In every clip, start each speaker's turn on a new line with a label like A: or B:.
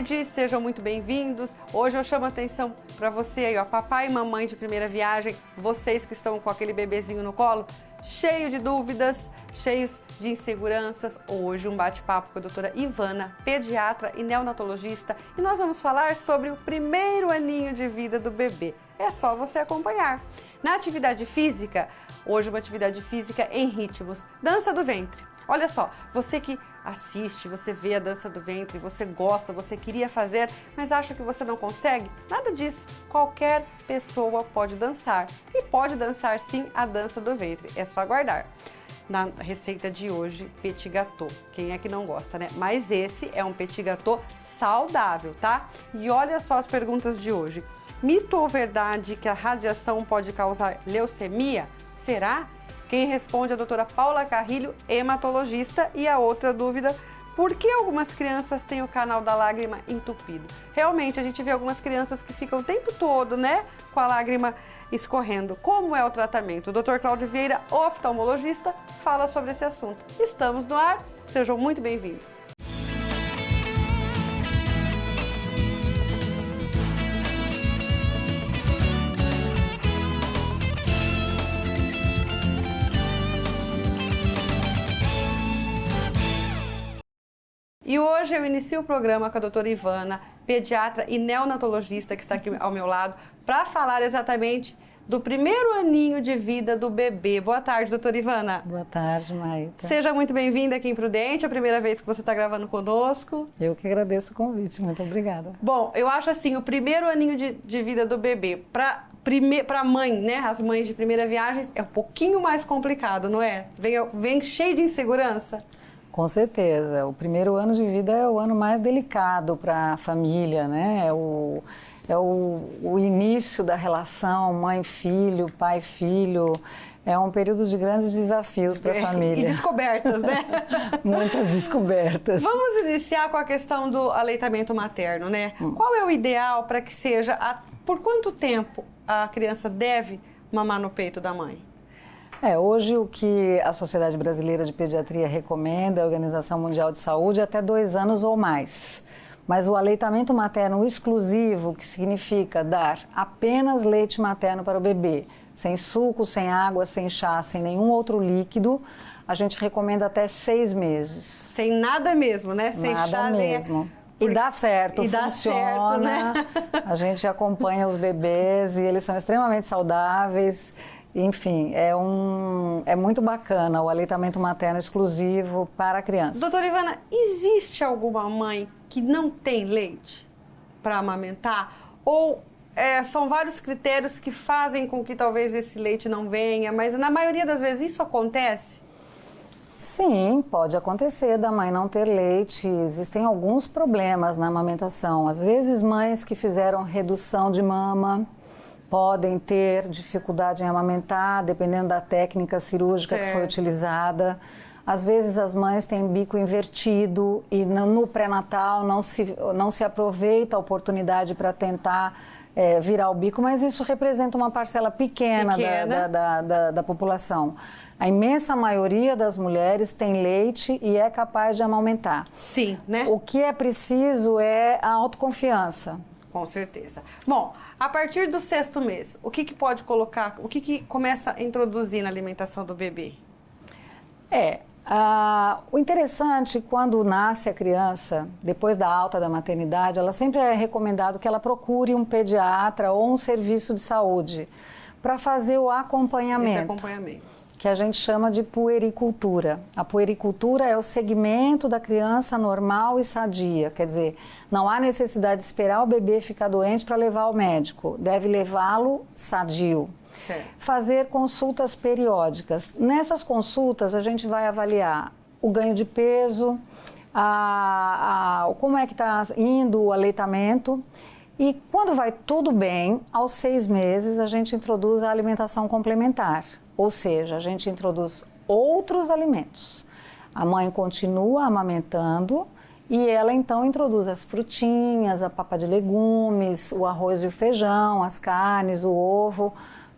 A: tarde, sejam muito bem-vindos. Hoje eu chamo a atenção para você aí, ó, papai e mamãe de primeira viagem, vocês que estão com aquele bebezinho no colo, cheio de dúvidas, cheios de inseguranças. Hoje um bate-papo com a doutora Ivana, pediatra e neonatologista, e nós vamos falar sobre o primeiro aninho de vida do bebê. É só você acompanhar. Na atividade física, hoje uma atividade física em ritmos, dança do ventre. Olha só, você que assiste, você vê a dança do ventre, você gosta, você queria fazer, mas acha que você não consegue? Nada disso. Qualquer pessoa pode dançar e pode dançar sim a dança do ventre. É só aguardar. Na receita de hoje, petit gâteau. Quem é que não gosta, né? Mas esse é um petit gâteau saudável, tá? E olha só as perguntas de hoje. Mito ou verdade que a radiação pode causar leucemia? Será? Quem responde é a doutora Paula Carrilho, hematologista. E a outra dúvida, por que algumas crianças têm o canal da lágrima entupido? Realmente, a gente vê algumas crianças que ficam o tempo todo, né, com a lágrima escorrendo. Como é o tratamento? O Dr. Cláudio Vieira, oftalmologista, fala sobre esse assunto. Estamos no ar, sejam muito bem-vindos. E hoje eu inicio o programa com a doutora Ivana, pediatra e neonatologista, que está aqui ao meu lado, para falar exatamente do primeiro aninho de vida do bebê. Boa tarde, doutora Ivana.
B: Boa tarde, Maíta.
A: Seja muito bem-vinda aqui em Prudente, é a primeira vez que você está gravando conosco.
B: Eu que agradeço o convite, muito obrigada.
A: Bom, eu acho assim, o primeiro aninho de vida do bebê, para a mãe, né, as mães de primeira viagem, é um pouquinho mais complicado, não é? Vem cheio de insegurança.
B: Com certeza. O primeiro ano de vida é o ano mais delicado para a família, né? É o início da relação mãe-filho, pai-filho. É um período de grandes desafios para a família.
A: E descobertas, né?
B: Muitas descobertas.
A: Vamos iniciar com a questão do aleitamento materno, né? Qual é o ideal para que seja, por quanto tempo a criança deve mamar no peito da mãe?
B: Hoje o que a Sociedade Brasileira de Pediatria recomenda, a Organização Mundial de Saúde, é até 2 anos ou mais. Mas o aleitamento materno exclusivo, que significa dar apenas leite materno para o bebê, sem suco, sem água, sem chá, sem nenhum outro líquido, a gente recomenda até 6 meses.
A: Sem nada mesmo, né? Sem
B: nada
A: chá
B: mesmo. E dá certo,
A: e
B: funciona.
A: Dá certo, né?
B: A gente acompanha os bebês e eles são extremamente saudáveis. Enfim, é muito bacana o aleitamento materno exclusivo para a criança.
A: Doutora Ivana, existe alguma mãe que não tem leite para amamentar? Ou são vários critérios que fazem com que talvez esse leite não venha, mas na maioria das vezes isso acontece?
B: Sim, pode acontecer da mãe não ter leite. Existem alguns problemas na amamentação. Às vezes mães que fizeram redução de mama podem ter dificuldade em amamentar, dependendo da técnica cirúrgica que foi utilizada. Às vezes as mães têm bico invertido e no pré-natal não se aproveita a oportunidade para tentar virar o bico, mas isso representa uma parcela pequena. Da população. A imensa maioria das mulheres tem leite e é capaz de amamentar.
A: Sim, né?
B: O que é preciso é a autoconfiança.
A: Com certeza. Bom, a partir do 6º mês, o que pode colocar, o que começa a introduzir na alimentação do bebê?
B: O interessante, quando nasce a criança, depois da alta da maternidade, ela sempre é recomendado que ela procure um pediatra ou um serviço de saúde para fazer o acompanhamento.
A: Esse acompanhamento.
B: Que a gente chama de puericultura. A puericultura é o segmento da criança normal e sadia, quer dizer, não há necessidade de esperar o bebê ficar doente para levar ao médico, deve levá-lo sadio.
A: Certo.
B: Fazer consultas periódicas. Nessas consultas a gente vai avaliar o ganho de peso, como é que está indo o aleitamento. E quando vai tudo bem, aos 6 meses a gente introduz a alimentação complementar. Ou seja, a gente introduz outros alimentos. A mãe continua amamentando e ela então introduz as frutinhas, a papa de legumes, o arroz e o feijão, as carnes, o ovo,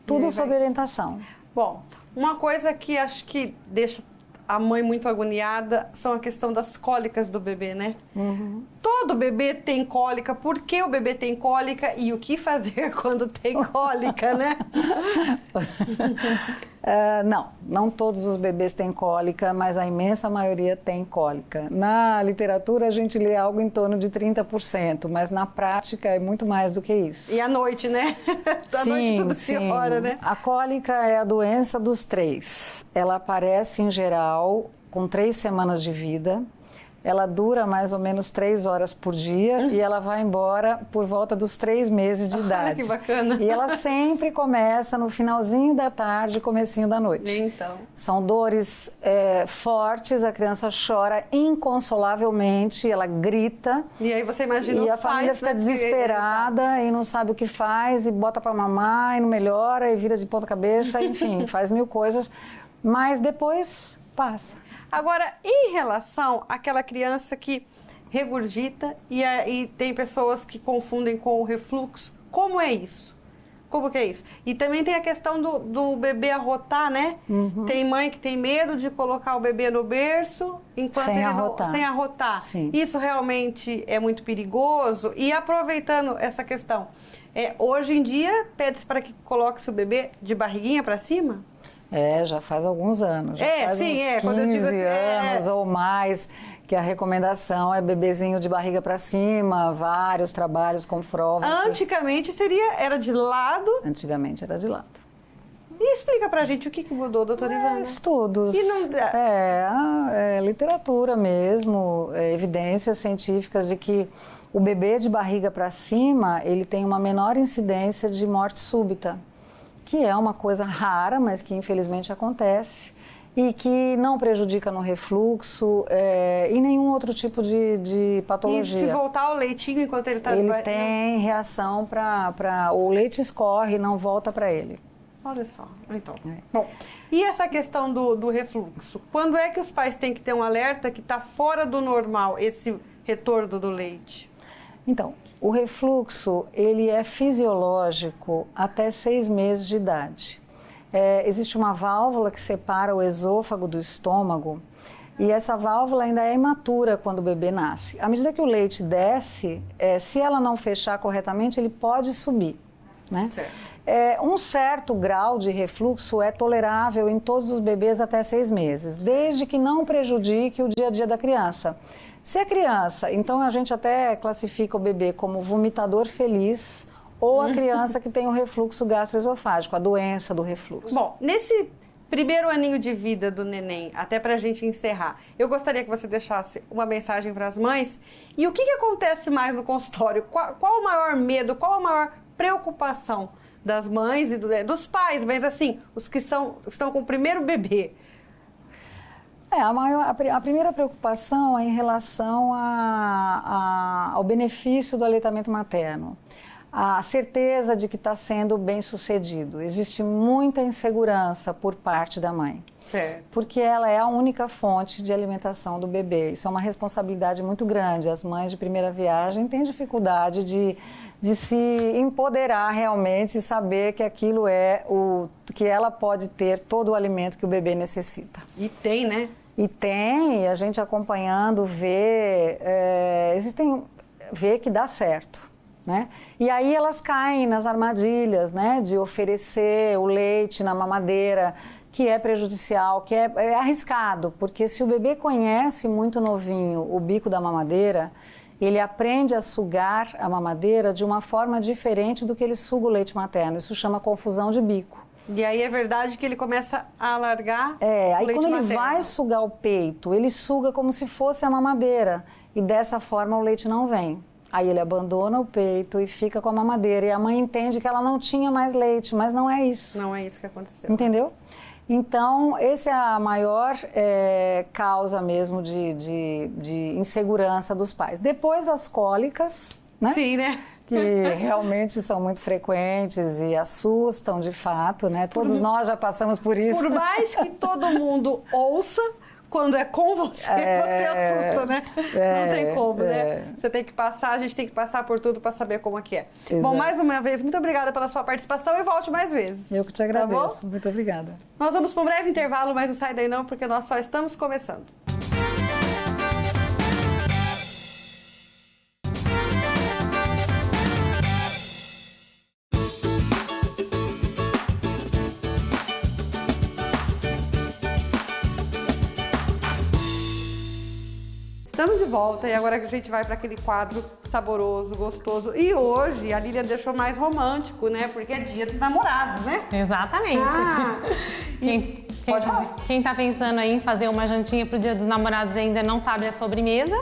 B: tudo sob orientação.
A: Bom, uma coisa que acho que deixa a mãe muito agoniada são a questão das cólicas do bebê, né?
B: Uhum.
A: Todo bebê tem cólica, por que o bebê tem cólica e o que fazer quando tem cólica, né?
B: Não todos os bebês têm cólica, mas a imensa maioria tem cólica. Na literatura a gente lê algo em torno de 30%, mas na prática é muito mais do que isso.
A: E à noite, né? À noite tudo piora, né?
B: A cólica é a doença dos 3. Ela aparece em geral com 3 semanas de vida. Ela dura mais ou menos 3 horas por dia e ela vai embora por volta dos 3 meses de idade.
A: Que bacana.
B: E ela sempre começa no finalzinho da tarde, comecinho da noite.
A: Então.
B: São dores fortes, a criança chora inconsolavelmente, ela grita.
A: E aí você imagina
B: e a família fica desesperada e não sabe o que faz, e bota para mamar e não melhora, e vira de ponta cabeça, enfim, faz mil coisas. Mas depois passa.
A: Agora, em relação àquela criança que regurgita e tem pessoas que confundem com o refluxo, como é isso? Como que é isso? E também tem a questão do bebê arrotar, né?
B: Uhum.
A: Tem mãe que tem medo de colocar o bebê no berço enquanto
B: sem
A: ele
B: arrotar.
A: Sem arrotar.
B: Sim.
A: Isso realmente é muito perigoso. E aproveitando essa questão, hoje em dia pede-se para que coloque-se o bebê de barriguinha para cima?
B: Já faz alguns anos. Já faz uns 15
A: quando eu digo assim,
B: anos ou mais, que a recomendação é bebezinho de barriga para cima, vários trabalhos comprovam.
A: Antigamente era de lado?
B: Antigamente era de lado.
A: E explica pra gente o que mudou, doutora Ivana?
B: Estudos.
A: E não...
B: literatura mesmo, evidências científicas de que o bebê de barriga para cima, ele tem uma menor incidência de morte súbita, que é uma coisa rara, mas que infelizmente acontece, e que não prejudica no refluxo e nenhum outro tipo de patologia.
A: E se voltar o leitinho enquanto ele está...
B: Ele tem reação o leite escorre e não volta para ele.
A: Olha só, então. Bom, e essa questão do refluxo? Quando é que os pais têm que ter um alerta que está fora do normal, esse retorno do leite?
B: Então, o refluxo, ele é fisiológico até 6 meses de idade. Existe uma válvula que separa o esôfago do estômago e essa válvula ainda é imatura quando o bebê nasce. À medida que o leite desce, se ela não fechar corretamente, ele pode subir, né?
A: Certo.
B: Um certo grau de refluxo é tolerável em todos os bebês até 6 meses, desde que não prejudique o dia a dia da criança. Se a criança, então a gente até classifica o bebê como vomitador feliz ou a criança que tem o refluxo gastroesofágico, a doença do refluxo.
A: Bom, nesse primeiro aninho de vida do neném, até pra gente encerrar, eu gostaria que você deixasse uma mensagem para as mães. E o que acontece mais no consultório? Qual o maior medo, qual a maior preocupação das mães e dos pais, mas assim, os que estão com o primeiro bebê?
B: A primeira preocupação é em relação ao benefício do aleitamento materno. A certeza de que está sendo bem sucedido. Existe muita insegurança por parte da mãe.
A: Certo.
B: Porque ela é a única fonte de alimentação do bebê. Isso é uma responsabilidade muito grande. As mães de primeira viagem têm dificuldade de se empoderar realmente e saber que aquilo que ela pode ter todo o alimento que o bebê necessita.
A: E tem, né?
B: E a gente acompanhando vê que dá certo. Né? E aí elas caem nas armadilhas, né, de oferecer o leite na mamadeira, que é prejudicial, que é arriscado, porque se o bebê conhece muito novinho o bico da mamadeira, ele aprende a sugar a mamadeira de uma forma diferente do que ele suga o leite materno. Isso chama confusão de bico.
A: E aí é verdade que ele começa a alargar o
B: aí
A: leite
B: quando
A: materno.
B: Ele vai sugar o peito, ele suga como se fosse a mamadeira, e dessa forma o leite não vem. Aí ele abandona o peito e fica com a mamadeira. E a mãe entende que ela não tinha mais leite, mas não é isso.
A: Não é isso que aconteceu.
B: Entendeu? Então, essa é a maior causa mesmo de insegurança dos pais. Depois as cólicas, né?
A: Sim, né?
B: Que realmente são muito frequentes e assustam de fato, né? Todos nós já passamos por isso.
A: Por mais que todo mundo ouça, quando é com você, você assusta, né? Não tem como, né? Você tem que passar, a gente tem que passar por tudo para saber como é que é. Exato. Bom, mais uma vez, muito obrigada pela sua participação e volte mais vezes.
B: Eu que te agradeço.
A: Tá bom?
B: Muito obrigada.
A: Nós vamos para um breve intervalo, mas não sai daí não, porque nós só estamos começando. Estamos de volta e agora a gente vai para aquele quadro saboroso, gostoso. E hoje a Lilian deixou mais romântico, né? Porque é dia dos namorados, né?
C: Exatamente. Quem tá pensando aí em fazer uma jantinha pro dia dos namorados e ainda não sabe a sobremesa,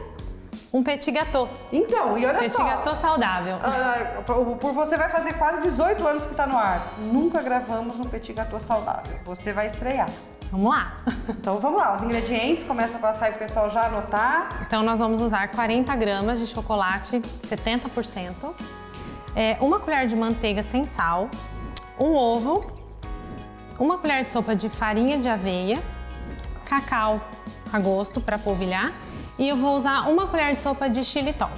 C: um petit gâteau.
A: Então, e olha
C: petit
A: só.
C: Petit gâteau saudável.
A: Por você vai fazer quase 18 anos que tá no ar. Nunca gravamos um petit gâteau saudável. Você vai estrear.
C: Vamos lá.
A: Então vamos lá, os ingredientes, começa a passar aí pro pessoal já anotar.
C: Então nós vamos usar 40 gramas de chocolate 70%, uma colher de manteiga sem sal, um ovo, uma colher de sopa de farinha de aveia, cacau a gosto para polvilhar e eu vou usar uma colher de sopa de xilitol.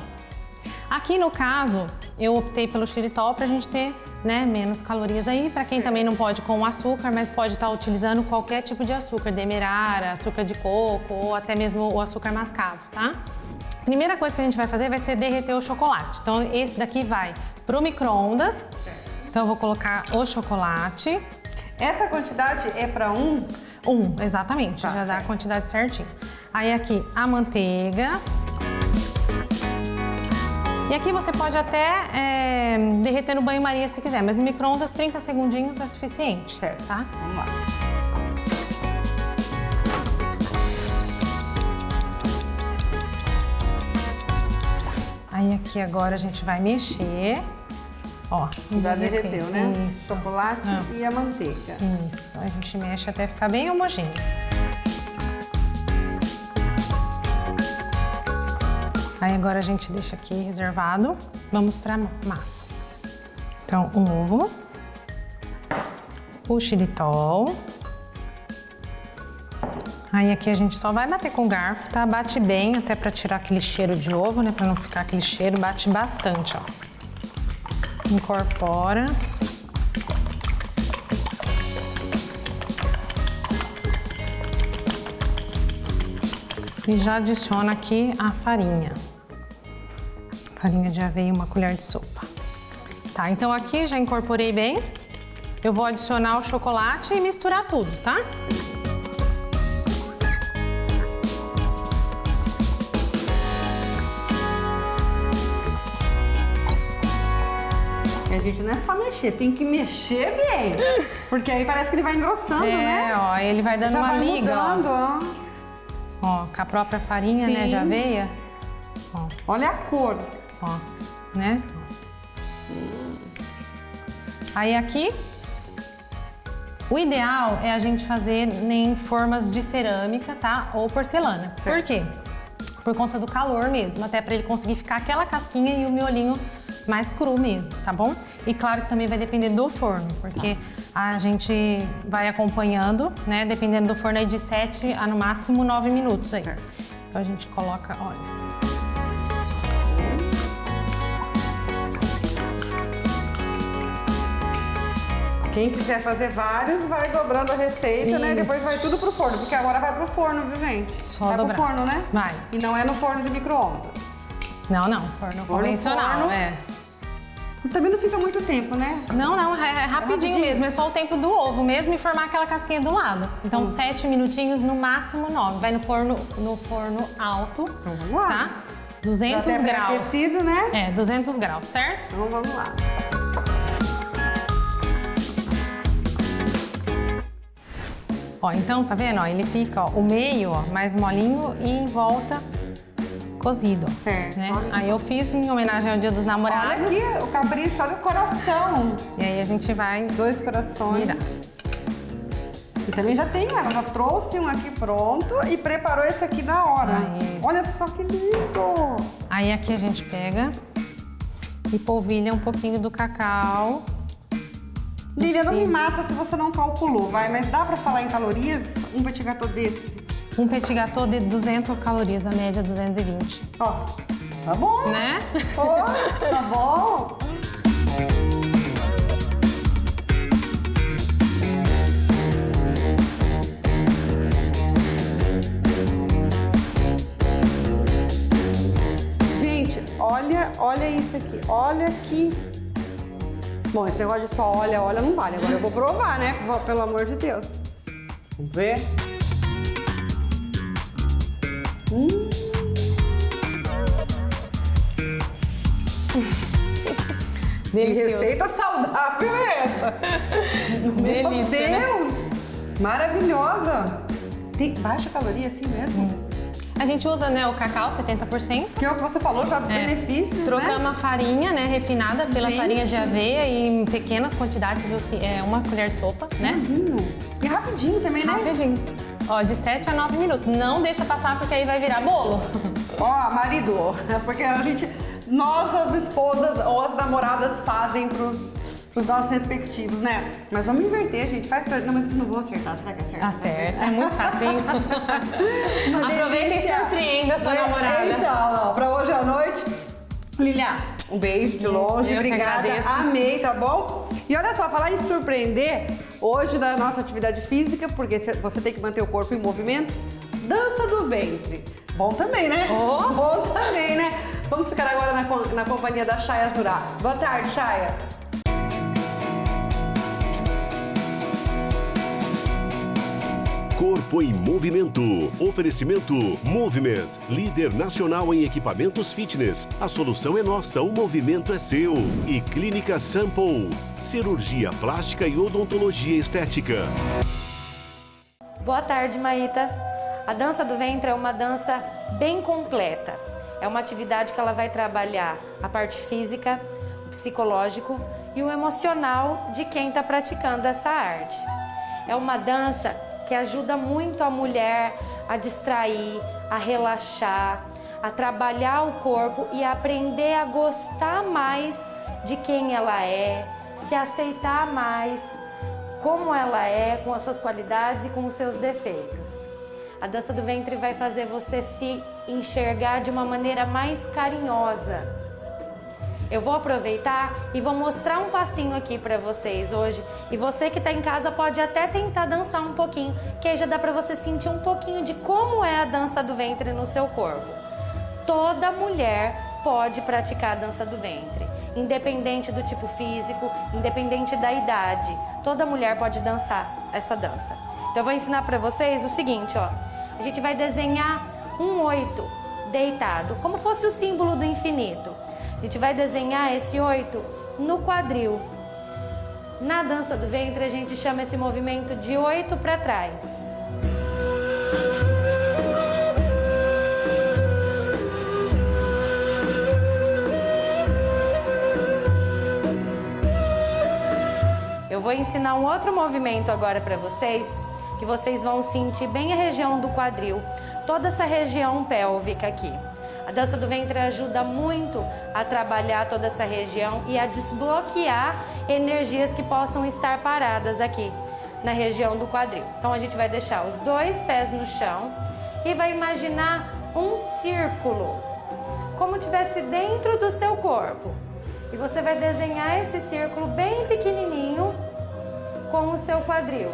C: Aqui no caso, eu optei pelo xilitol para a gente ter menos calorias aí, para quem também não pode com açúcar, mas pode estar utilizando qualquer tipo de açúcar, demerara, açúcar de coco ou até mesmo o açúcar mascavo, tá? Primeira coisa que a gente vai fazer vai ser derreter o chocolate. Então esse daqui vai pro micro-ondas. Então eu vou colocar o chocolate.
A: Essa quantidade é para um?
C: Exatamente, já dá a quantidade certinho. Aí aqui a manteiga. E aqui você pode até derreter no banho-maria se quiser, mas no micro-ondas 30 segundinhos é suficiente.
A: Certo,
C: tá?
A: Vamos lá.
C: Aí aqui agora a gente vai mexer. Ó,
A: já derreteu, né?
C: Isso.
A: Chocolate e a manteiga.
C: Isso, a gente mexe até ficar bem homogêneo. Aí agora a gente deixa aqui reservado. Vamos para a massa. Então, um ovo, o xilitol. Aí aqui a gente só vai bater com o garfo, tá? Bate bem, até para tirar aquele cheiro de ovo, né? Para não ficar aquele cheiro, bate bastante, ó. Incorpora. E já adiciona aqui a farinha. Farinha de aveia, uma colher de sopa. Tá, então aqui já incorporei bem. Eu vou adicionar o chocolate e misturar tudo, tá?
A: A gente não é só mexer, tem que mexer bem. Porque aí parece que ele vai engrossando, né?
C: Ó, ele vai dando uma liga,
A: mudando,
C: ó, com a própria farinha, né, de aveia. Ó.
A: Olha a cor.
C: Ó, né? Aí aqui, o ideal é a gente fazer em formas de cerâmica, tá? Ou porcelana.
A: Certo.
C: Por quê? Por conta do calor mesmo, até para ele conseguir ficar aquela casquinha e o miolinho mais cru mesmo, tá bom? E claro que também vai depender do forno, porque a gente vai acompanhando, né? Dependendo do forno aí de 7 a no máximo 9 minutos aí.
A: Certo.
C: Então a gente coloca, olha.
A: Quem quiser fazer vários, vai dobrando a receita, né?
C: Isso.
A: Depois vai tudo pro forno, porque agora vai pro forno, viu, gente?
C: Só
A: vai
C: dobrar.
A: pro forno, né?
C: Vai.
A: E não é no forno de micro-ondas.
C: Não, forno convencional,
A: forno. Também não fica muito tempo, né?
C: Não, é rapidinho mesmo, é só o tempo do ovo mesmo e formar aquela casquinha do lado. Então 7 minutinhos, no máximo 9. Vai no forno alto,
A: Então vamos lá.
C: tá? 200
A: até
C: graus.
A: aquecido, né?
C: É, 200 graus, certo?
A: Então vamos lá.
C: Ó, então, tá vendo? Ó, ele fica, ó, o meio, ó, mais molinho e em volta cozido. Ó,
A: Certo.
C: né? Aí eu fiz em homenagem ao Dia dos Namorados.
A: Olha aqui o capricho, olha o coração.
C: E aí a gente vai
A: 2 corações.
C: virar.
A: E também já tem, ela já trouxe um aqui pronto e preparou esse aqui na hora.
C: Isso.
A: Olha só que lindo!
C: Aí aqui a gente pega e polvilha um pouquinho do cacau.
A: Lilian, não me mata se você não calculou, vai, mas dá pra falar em calorias um petit gâteau desse?
C: Um petit gâteau de 200 calorias, a média 220.
A: Ó, tá bom.
C: Né?
A: Ó, tá bom. Gente, olha isso aqui. Olha que... Bom, esse negócio de só olha não vale. Agora eu vou provar, né? Pelo amor de Deus. Vamos ver. Que receita saudável é essa? Meu
C: Delícia,
A: Deus! Maravilhosa! Tem baixa caloria assim mesmo?
C: A gente usa, né, o cacau 70%.
A: Que é o que você falou já dos benefícios,
C: Trocamos
A: né?
C: a farinha, né, refinada pela farinha de aveia e em pequenas quantidades, uma colher de sopa, né?
A: E rapidinho também, né?
C: Rapidinho. Ó, de 7 a 9 minutos. Não deixa passar porque aí vai virar bolo.
A: Ó, marido, porque nós as esposas ou as namoradas fazem pros nossos respectivos, né? Mas vamos inverter, gente. Faz pra... Não, mas eu não vou acertar. Será que acerta?
C: Acerta, é muito fácil. Aproveita e surpreenda a sua namorada.
A: Então, ó, pra hoje à noite. Lilia, um beijo de longe.
C: Eu que
A: Obrigada.
C: agradeço.
A: Amei, tá bom? E olha só, falar em surpreender, hoje na nossa atividade física, porque você tem que manter o corpo em movimento, dança do ventre. Bom também, né?
C: Oh.
A: Bom também, né? Vamos ficar agora na companhia da Chaya Azurá. Boa tarde, Chaya.
D: Corpo em Movimento. Oferecimento Movement, líder nacional em equipamentos fitness. A solução é nossa, o movimento é seu. E Clínica Sample, cirurgia plástica e odontologia estética.
E: Boa tarde, Maíta. A dança do ventre é uma dança bem completa. É uma atividade que ela vai trabalhar a parte física, o psicológico e o emocional de quem está praticando essa arte. É uma dança que ajuda muito a mulher a distrair, a relaxar, a trabalhar o corpo e a aprender a gostar mais de quem ela é, se aceitar mais como ela é, com as suas qualidades e com os seus defeitos. A dança do ventre vai fazer você se enxergar de uma maneira mais carinhosa. Eu vou aproveitar e vou mostrar um passinho aqui para vocês hoje. E você que está em casa pode até tentar dançar um pouquinho, que aí já dá para você sentir um pouquinho de como é a dança do ventre no seu corpo. Toda mulher pode praticar a dança do ventre, independente do tipo físico, independente da idade. Toda mulher pode dançar essa dança. Então eu vou ensinar para vocês o seguinte, ó. A gente vai desenhar um 8 deitado, como fosse o símbolo do infinito. A gente vai desenhar esse 8 no quadril. Na dança do ventre, a gente chama esse movimento de 8 para trás. Eu vou ensinar um outro movimento agora para vocês, que vocês vão sentir bem a região do quadril, toda essa região pélvica aqui. A dança do ventre ajuda muito a trabalhar toda essa região e a desbloquear energias que possam estar paradas aqui na região do quadril. Então a gente vai deixar os dois pés no chão e vai imaginar um círculo, como tivesse dentro do seu corpo. E você vai desenhar esse círculo bem pequenininho com o seu quadril.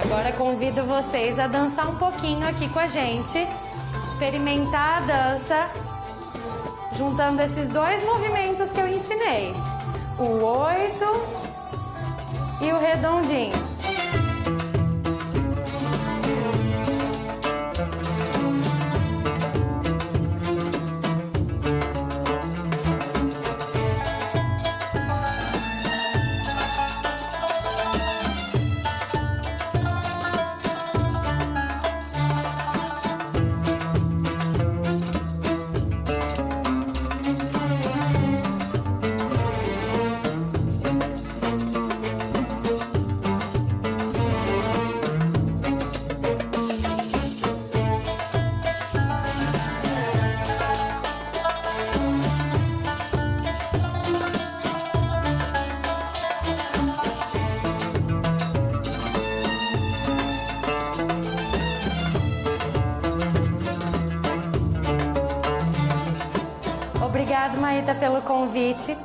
E: Agora convido vocês a dançar um pouquinho aqui com a gente, experimentar a dança, juntando esses dois movimentos que eu ensinei, o 8 e o redondinho. Obrigado, Maíta, pelo convite.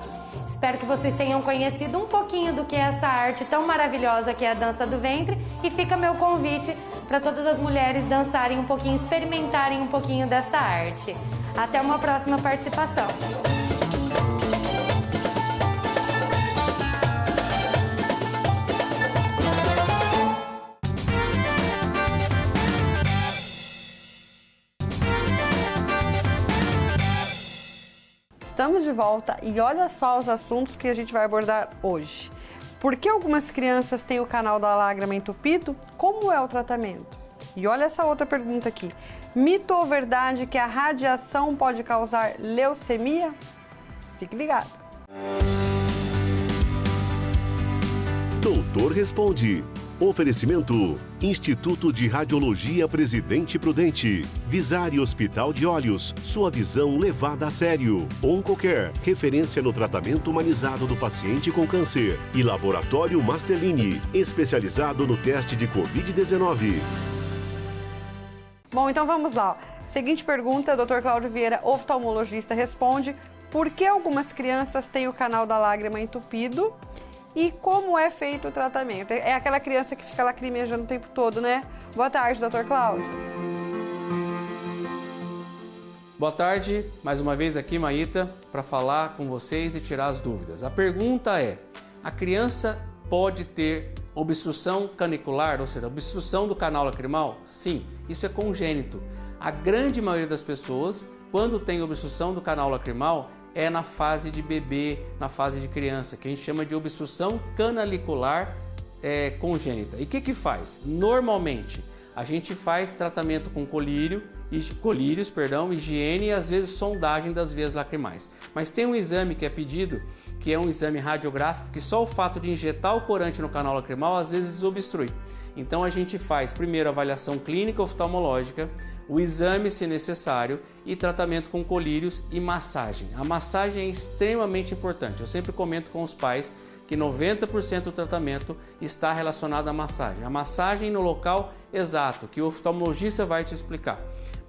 E: Espero que vocês tenham conhecido um pouquinho do que é essa arte tão maravilhosa que é a dança do ventre. E fica meu convite para todas as mulheres dançarem um pouquinho, experimentarem um pouquinho dessa arte. Até uma próxima participação.
A: Estamos de volta e olha só os assuntos que a gente vai abordar hoje. Por que algumas crianças têm o canal da lágrima entupido? Como é o tratamento? E olha essa outra pergunta aqui. Mito ou verdade que a radiação pode causar leucemia? Fique ligado.
D: Doutor Responde. Oferecimento: Instituto de Radiologia Presidente Prudente, Visare Hospital de Olhos, sua visão levada a sério. Oncocare, referência no tratamento humanizado do paciente com câncer. E Laboratório Marcelini, especializado no teste de Covid-19.
A: Bom, então vamos lá. Seguinte pergunta, Dr. Cláudio Vieira, oftalmologista, responde: por que algumas crianças têm o canal da lágrima entupido? E como é feito o tratamento? É aquela criança que fica lacrimejando o tempo todo, né? Boa tarde, Dr. Cláudio.
F: Boa tarde, mais uma vez aqui, Maíta, para falar com vocês e tirar as dúvidas. A pergunta é: a criança pode ter obstrução canicular, ou seja, obstrução do canal lacrimal? Sim, isso é congênito. A grande maioria das pessoas, quando tem obstrução do canal lacrimal, é na fase de bebê, na fase de criança, que a gente chama de obstrução canalicular congênita. E o que faz? Normalmente, a gente faz tratamento com colírios, higiene e às vezes sondagem das veias lacrimais. Mas tem um exame que é pedido, que é um exame radiográfico, que só o fato de injetar o corante no canal lacrimal às vezes desobstrui. Então a gente faz primeiro a avaliação clínica oftalmológica, o exame se necessário e tratamento com colírios e massagem. A massagem é extremamente importante. Eu sempre comento com os pais que 90% do tratamento está relacionado à massagem. A massagem no local exato, que o oftalmologista vai te explicar.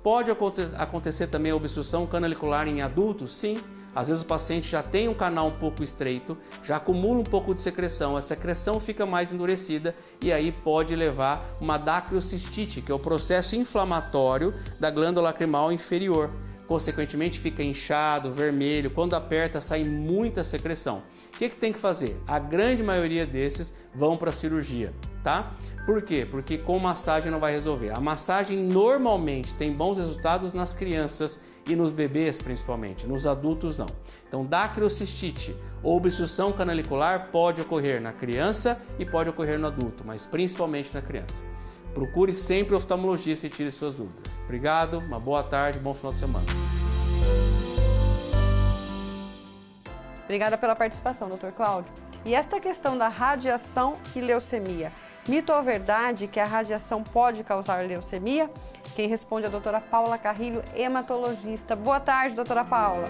F: Pode acontecer também a obstrução canalicular em adultos? Sim. Às vezes o paciente já tem um canal um pouco estreito, já acumula um pouco de secreção, a secreção fica mais endurecida e aí pode levar uma dacriocistite, que é o processo inflamatório da glândula lacrimal inferior. Consequentemente fica inchado, vermelho, quando aperta sai muita secreção. O que tem que fazer? A grande maioria desses vão para a cirurgia, tá? Por quê? Porque com massagem não vai resolver. A massagem normalmente tem bons resultados nas crianças e nos bebês principalmente, nos adultos não. Então, dacriocistite ou obstrução canalicular pode ocorrer na criança e pode ocorrer no adulto, mas principalmente na criança. Procure sempre o oftalmologista e tire suas dúvidas. Obrigado, uma boa tarde, bom final de semana.
A: Obrigada pela participação, Dr. Cláudio. E esta questão da radiação e leucemia, mito ou verdade que a radiação pode causar leucemia? Quem responde é a doutora Paula Carrilho, hematologista. Boa tarde, doutora Paula.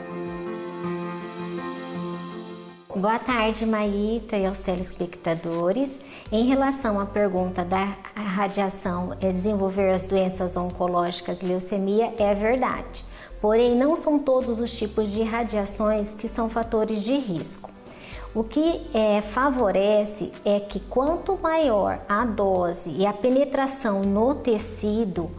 G: Boa tarde, Maíta e aos telespectadores. Em relação à pergunta da radiação desenvolver as doenças oncológicas, leucemia, é verdade. Porém, não são todos os tipos de radiações que são fatores de risco. O que favorece é que quanto maior a dose e a penetração no tecido,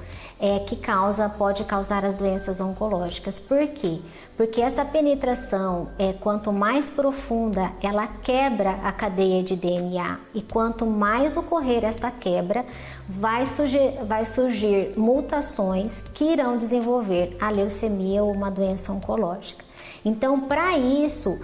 G: pode causar as doenças oncológicas. Por quê? Porque essa penetração, quanto mais profunda, ela quebra a cadeia de DNA e quanto mais ocorrer esta quebra, vai surgir mutações que irão desenvolver a leucemia ou uma doença oncológica. Então, para isso,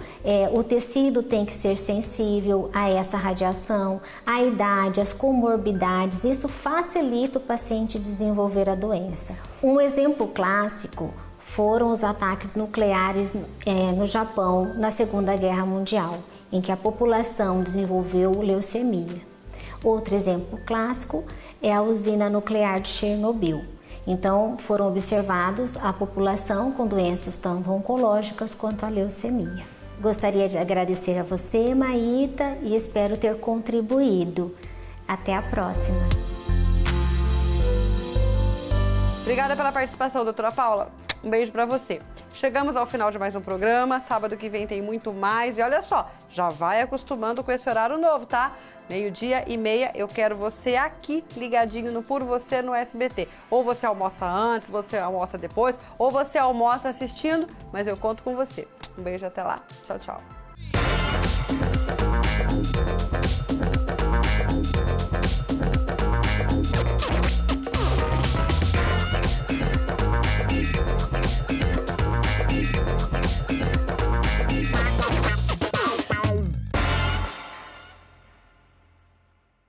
G: o tecido tem que ser sensível a essa radiação, a idade, as comorbidades. Isso facilita o paciente desenvolver a doença. Um exemplo clássico foram os ataques nucleares no Japão na Segunda Guerra Mundial, em que a população desenvolveu leucemia. Outro exemplo clássico é a usina nuclear de Chernobyl. Então, foram observados a população com doenças tanto oncológicas quanto a leucemia. Gostaria de agradecer a você, Maíta, e espero ter contribuído. Até a próxima.
A: Obrigada pela participação, doutora Paula. Um beijo para você. Chegamos ao final de mais um programa. Sábado que vem tem muito mais. E olha só, já vai acostumando com esse horário novo, tá? 12:30, eu quero você aqui ligadinho no Por Você no SBT. Ou você almoça antes, você almoça depois, ou você almoça assistindo, mas eu conto com você. Um beijo, até lá. Tchau, tchau.